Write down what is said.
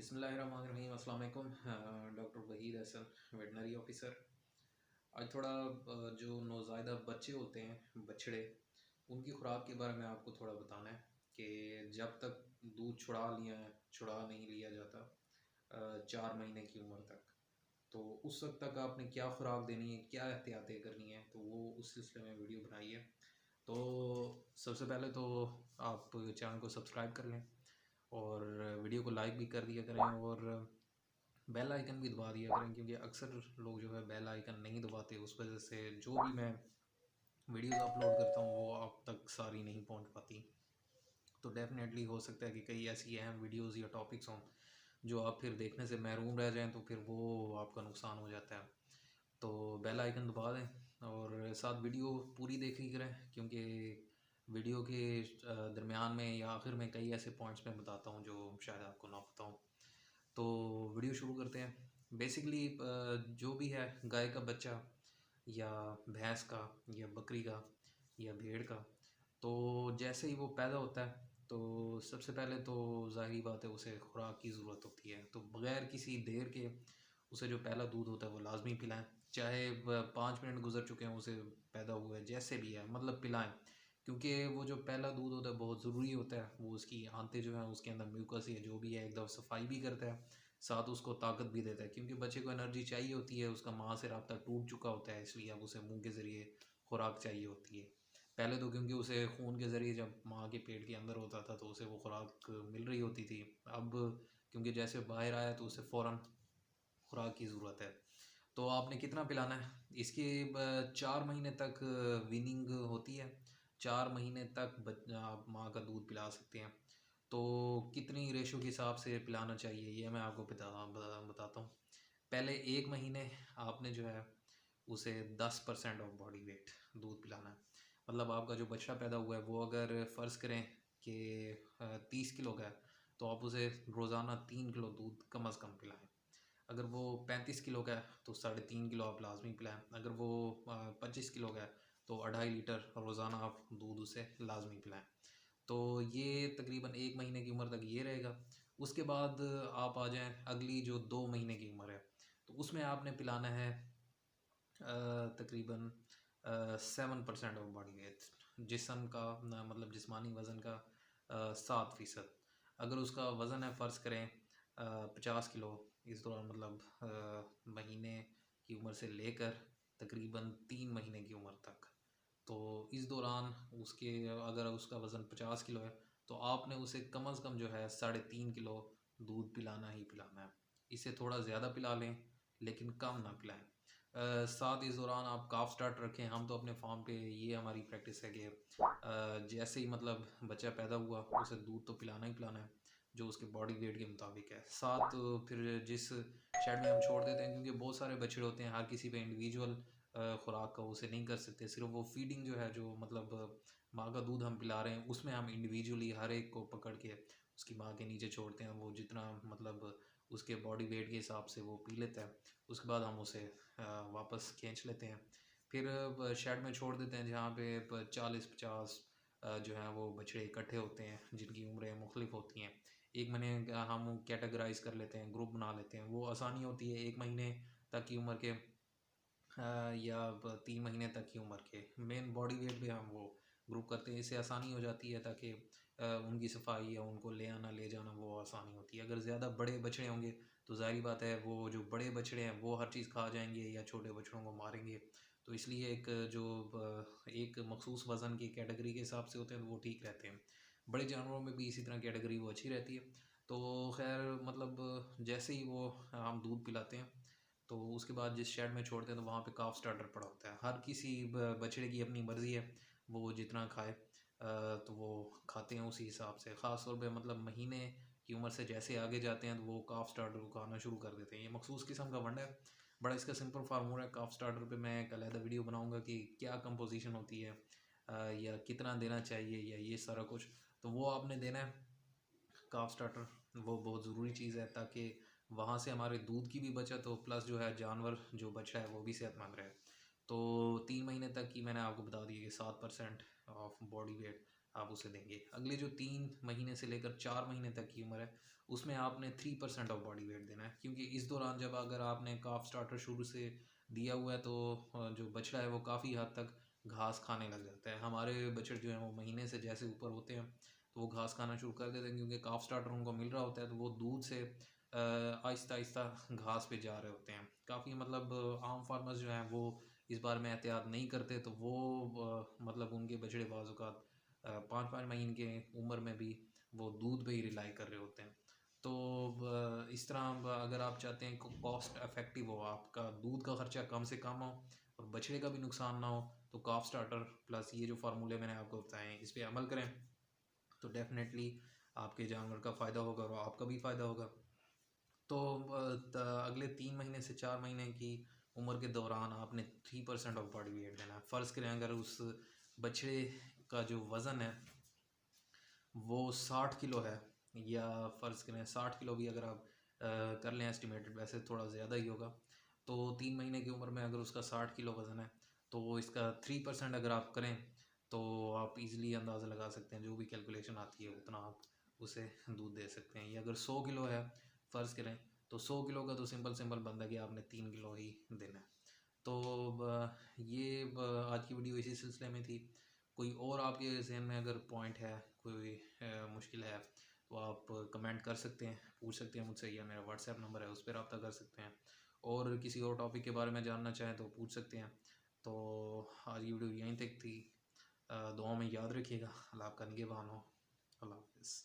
बिस्मिल्लाहिर्रहमानिर्रहीम। अस्सलाम वालेकुम। Doctor Wahid Hasan, veterinary officer. आज थोड़ा जो नौज़ायदा बच्चे होते हैं, बछड़े, उनकी खुराक के बारे में आपको थोड़ा बताना है कि जब तक दूध छुड़ा नहीं लिया जाता 4 महीने की उम्र तक, तो उस वक्त तक आपने क्या खुराक देनी है, क्या एहतियातें करनी है, तो वो उस सिलसिले में वीडियो बनाई है। तो सबसे पहले तो आप चैनल को सब्सक्राइब कर लें और वीडियो को लाइक भी कर दिया करें और बेल आइकन भी दबा दिया करें, क्योंकि अक्सर लोग जो है बेल आइकन नहीं दबाते। उस वजह से जो भी मैं वीडियोस अपलोड करता हूँ वो आप तक सारी नहीं पहुँच पाती। तो डेफिनेटली हो सकता है कि कई ऐसी अहम वीडियोस या टॉपिक्स हों जो आप फिर देखने से महरूम रह जाएं, तो फिर वो आपका नुकसान हो जाता है। तो बेल आइकन दबा दें और साथ वीडियो पूरी देखी करें, क्योंकि वीडियो के दरमियान में या आखिर में कई ऐसे पॉइंट्स मैं बताता हूँ जो शायद आपको ना पता हो। तो वीडियो शुरू करते हैं। बेसिकली जो भी है, गाय का बच्चा या भैंस का या बकरी का या भेड़ का, तो जैसे ही वो पैदा होता है तो सबसे पहले तो ज़ाहिरी बात है उसे खुराक की ज़रूरत होती है। तो बग़ैर किसी देर के उसे जो पहला दूध होता है वो लाजमी पिलाएं, चाहे 5 मिनट गुजर चुके हैं उसे पैदा हुआ है, जैसे भी है मतलब पिलाएं। क्योंकि वो जो पहला दूध होता है बहुत ज़रूरी होता है। वो उसकी आंतें जो हैं उसके अंदर म्यूकस या जो भी है एक दफ़ा सफाई भी करता है, साथ उसको ताकत भी देता है, क्योंकि बच्चे को एनर्जी चाहिए होती है। उसका माँ से रब्ता टूट चुका होता है, इसलिए अब उसे मुंह के ज़रिए खुराक चाहिए होती है। पहले तो क्योंकि उसे खून के ज़रिए जब माँ के पेट के अंदर होता था तो उसे वो खुराक मिल रही होती थी। अब क्योंकि जैसे बाहर आया तो उसे फ़ौरन खुराक की ज़रूरत है। तो आपने कितना पिलाना है इसके 4 महीने तक वीनिंग होती है। 4 महीने तक आप माँ का दूध पिला सकते हैं। तो कितनी रेशो के हिसाब से पिलाना चाहिए ये मैं आपको बताता हूँ। पहले 1 महीने आपने जो है उसे 10% ऑफ बॉडी वेट दूध पिलाना है। मतलब आपका जो बछड़ा पैदा हुआ है वो अगर फ़र्ज़ करें कि 30 किलो का है, तो आप उसे रोज़ाना 3 किलो दूध कम अज़ कम पिलाएं। अगर वो 35 किलो का है तो 3.5 किलो आप लाजमी पिलाएं। अगर वो 25 किलो का है तो 2.5 लीटर रोज़ाना आप दूध उसे लाजमी पिलाएं। तो ये तकरीबन 1 महीने की उम्र तक ये रहेगा। उसके बाद आप आ जाएं अगली जो 2 महीने की उम्र है, तो उसमें आपने पिलाना है तकरीबन 7% ऑफ बॉडी वेट, जिस्म का मतलब जिस्मानी वज़न का 7%। अगर उसका वज़न है फ़र्ज़ करें 50 किलो, इस दौरान मतलब महीने की उम्र से लेकर तकरीबन 3 महीने की उम्र तक, तो इस दौरान उसके अगर उसका वज़न 50 किलो है तो आपने उसे कम अज़ कम जो है 3.5 किलो दूध पिलाना ही पिलाना है। इससे थोड़ा ज़्यादा पिला लें लेकिन कम ना पिलाएं। साथ इस दौरान आप काफ स्टार्ट रखें। हम तो अपने फार्म पे ये हमारी प्रैक्टिस है कि जैसे ही मतलब बच्चा पैदा हुआ उसे दूध तो पिलाना ही पिलाना है जो उसके बॉडी वेट के मुताबिक है। साथ फिर जिस शेड में हम छोड़ देते हैं, क्योंकि बहुत सारे बछड़े होते हैं, हर किसी पे इंडिविजुअल खुराक का उसे नहीं कर सकते। सिर्फ वो फीडिंग जो है, जो मतलब माँ का दूध हम पिला रहे हैं, उसमें हम इंडिविजुअली हर एक को पकड़ के उसकी माँ के नीचे छोड़ते हैं। वो जितना मतलब उसके बॉडी वेट के हिसाब से वो पी लेता है, उसके बाद हम उसे वापस खींच लेते हैं। फिर शेड में छोड़ देते हैं जहाँ पे 40-50 जो है वो बछड़े इकट्ठे होते हैं जिनकी उम्रें मुख्तलिफ होती हैं। 1 महीने का हम कैटेगराइज कर लेते हैं, ग्रुप बना लेते हैं। वो आसानी होती है 1 महीने तक की उम्र के या 3 महीने तक की उम्र के मेन बॉडी वेट पे हम वो ग्रुप करते हैं। इससे आसानी हो जाती है ताकि उनकी सफाई या उनको ले आना ले जाना वो आसानी होती है। अगर ज़्यादा बड़े बछड़े होंगे तो ज़ाहिर बात है वो जो बड़े बछड़े हैं वो हर चीज़ खा जाएंगे या छोटे बछड़ों को मारेंगे। तो इसलिए एक मखसूस वज़न की कैटेगरी के हिसाब से होते हैं तो वो ठीक रहते हैं। बड़े जानवरों में भी इसी तरह कैटेगरी वो अच्छी रहती है। तो खैर मतलब जैसे ही वो हम दूध पिलाते हैं तो उसके बाद जिस शेड में छोड़ते हैं तो वहाँ पे काफ स्टार्टर पड़ा होता है। हर किसी बछड़े की अपनी मर्ज़ी है, वो जितना खाए तो वो खाते हैं उसी हिसाब से। ख़ास तौर पे मतलब महीने की उम्र से जैसे आगे जाते हैं तो वो काफ स्टार्टर को खाना शुरू कर देते हैं। ये मखसूस किस्म का वंडा है, बड़ा इसका सिंपल फार्मूला है। काफ स्टार्टर पे मैं एक अलहदा वीडियो बनाऊंगा कि क्या कंपोजिशन होती है या कितना देना चाहिए या ये सारा कुछ। तो वो आपने देना है काफ स्टार्टर, वो बहुत ज़रूरी चीज़ है ताकि वहाँ से हमारे दूध की भी बचत हो, प्लस जो है जानवर जो बचा है वो भी सेहतमंद रहे। तो 3 महीने तक की मैंने आपको बता दी कि 7% ऑफ बॉडी वेट आप उसे देंगे। अगले जो 3 महीने से लेकर 4 महीने तक की उम्र है उसमें आपने 3% ऑफ बॉडी वेट देना है, क्योंकि इस दौरान जब अगर आपने काफ स्टार्टर शुरू से दिया हुआ है तो जो बछड़ा है वो काफ़ी हद तक घास खाने लग जाता है। हमारे बछड़े जो हैं वो महीने से जैसे ऊपर होते हैं तो वो घास खाना शुरू कर देते हैं, क्योंकि काफ स्टार्टर उनको मिल रहा होता है तो वो दूध से आहिस्ता आहिस्ता घास पे जा रहे होते हैं। काफ़ी मतलब आम फार्मर्स जो हैं वो इस बारे में एहतियात नहीं करते तो वो मतलब उनके बछड़े बाज़ 5-5 महीने के उम्र में भी वो दूध पे ही रिलाई कर रहे होते हैं। तो इस तरह अगर आप चाहते हैं कि कॉस्ट इफ़ेक्टिव हो, आपका दूध का ख़र्चा कम से कम हो और बछड़े का भी नुकसान ना हो, तो काफ स्टार्टर प्लस ये जो फार्मूले मैंने आपको बताए हैं इस पे अमल करें तो डेफ़िनेटली आपके जानवर का फ़ायदा होगा और आपका भी फ़ायदा होगा। तो अगले 3 महीने से 4 महीने की उम्र के दौरान आपने 3% ऑफ बॉडी वेट देना है। फ़र्ज़ करें अगर उस बछड़े का जो वज़न है वो 60 किलो है, या फ़र्ज़ करें 60 किलो भी अगर आप कर लें एस्टिमेटेड, वैसे थोड़ा ज़्यादा ही होगा। तो 3 महीने की उम्र में अगर उसका 60 किलो वज़न है तो इसका 3% अगर आप करें तो आप इजीली अंदाज़ा लगा सकते हैं, जो भी कैलकुलेशन आती है उतना आप उसे दूध दे सकते हैं। या अगर 100 किलो है फ़र्ज़ करें तो 100 किलो का तो सिंपल सिंपल बनता है कि आपने 3 किलो ही देना है। तो ये आज की वीडियो इसी सिलसिले में थी। कोई और आपके जहन में अगर पॉइंट है, कोई मुश्किल है तो आप कमेंट कर सकते हैं, पूछ सकते हैं मुझसे, या मेरा व्हाट्सएप नंबर है उस पर रब्ता कर सकते हैं। और किसी और टॉपिक के बारे में जानना चाहें तो पूछ सकते हैं। तो आज की वीडियो यहीं तक थी। दुआ में याद रखिएगा। अल्लाह आपका निगहबान हो। अल्लाह हाफ़िज़।